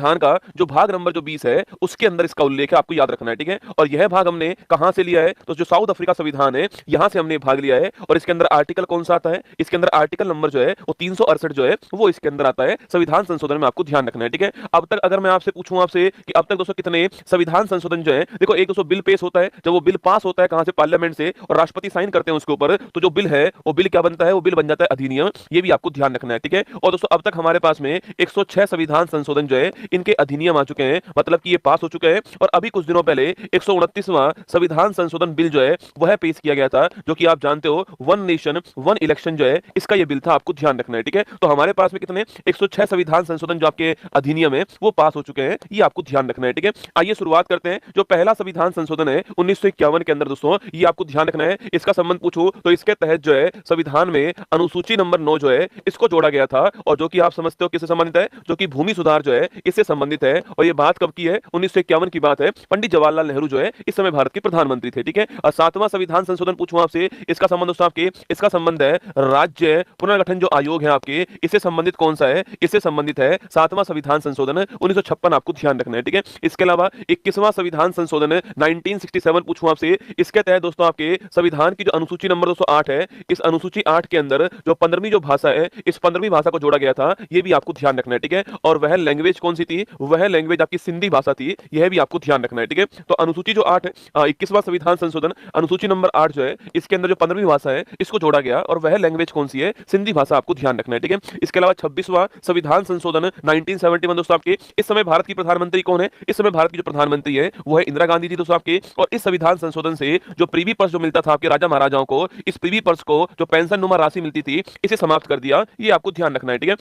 संविधान का जो भाग नंबर जो 20 है उसके अंदर इसका उल्लेख है, आपको याद रखना है, ठीक है। और यह भाग हमने कहां से लिया है, तो जो साउथ अफ्रीका संविधान है यहां से हमने भाग लिया है। और इसके अंदर आर्टिकल कौन सा आता है, इसके अंदर आर्टिकल नंबर जो है वो 368 जो है वो इसके अंदर आता है संविधान संशोधन में, आपको ध्यान रखना है, ठीक है। अब तक अगर मैं आपसे पूछूं आपसे कि अब तक दोस्तों कितने संविधान संशोधन जो है, देखो एक दोस्तों बिल पेश होता है, जब वो बिल पास होता है कहां से, पार्लियामेंट से, और राष्ट्रपति साइन करते हैं उसके ऊपर, तो जो बिल है वो बिल क्या बनता है, वो बिल बन जाता है अधिनियम। ये भी आपको ध्यान रखना है, ठीक है। और दोस्तों अब तक हमारे पास में 106 संविधान संशोधन जो है इनके अधिनियम आ चुके हैं, मतलब कि ये पास हो चुके हैं। और अभी कुछ दिनों पहले 129वां संविधान संशोधन बिल जो है वह पेश किया गया था, जो कि आप जानते हो वन नेशन वन इलेक्शन जो है इसका ये बिल था, आपको ध्यान रखना है, ठीक है। तो हमारे पास में कितने 106 संविधान संशोधन जो आपके अधिनियम है वो पास हो चुके हैं, ये आपको ध्यान रखना है, ठीक है। आइए शुरुआत करते हैं। जो पहला संविधान संशोधन है 1951 के अंदर दोस्तों, ये आपको ध्यान रखना है। इसका संबंध पूछूं तो इसके तहत जो है संविधान में अनुसूची नंबर 9 जो है इसको जोड़ा गया था, और जो कि आप समझते हो किससे संबंधित है, जो कि भूमि सुधार जो है इससे संबंधित है। और ये बात कब की है, 1951 की बात है। पंडित जवाहरलाल नेहरू जो है इस समय भारत के प्रधानमंत्री थे, ठीक है। और सातवां संविधान संशोधन पूछूं आपसे, इसका संबंध दोस्तों आपके, इसका संबंध है राज्य पुनर्गठन जो आयोग है आपके, इससे संबंधित कौन सा है, इससे संबंधित है सातवां संविधान संशोधन 1956, आपको ध्यान रखना है, ठीक है। इसके अलावा 21वां संविधान संशोधन 1967 पूछूं आपसे, इसके तहत दोस्तों आपके संविधान की जो अनुसूची नंबर 208 है, इस अनुसूची 8 के अंदर जो 15वीं जो भाषा है, इस 15वीं भाषा को जोड़ा गया था, ये भी आपको ध्यान रखना है, ठीक है। और वह लैंग्वेज कौन सी थी, वह लैंग्वेज आपकी सिंधी भाषा थी, यह भी आपको ध्यान रखना है, ठीक है। तो अनुसूची जो 8 है, 21वां संविधान संशोधन अनुसूची नंबर 8 जो है इसके अंदर जो 15वीं भाषा है इसको जोड़ा गया, और वह लैंग्वेज कौन सी है, सिंधी भाषा, आपको ध्यान रखना है, ठीक है। इसके अलावा 26वां संविधान संशोधन 1971 दोस्तों आपके, इस समय भारत की प्रधानमंत्री कौन है, इस समय भारत की जो प्रधानमंत्री है वो है इंदिरा गांधी जी दोस्तों आपके। और इस संविधान संशोधन से जो प्रीवी पर्स जो मिलता था आपके राजा महाराजाओं को, इस प्रीवी पर्स को जो पेंशन नुमा राशि मिलती थी, इसे समाप्त कर दिया, ये आपको ध्यान रखना है, ठीक है।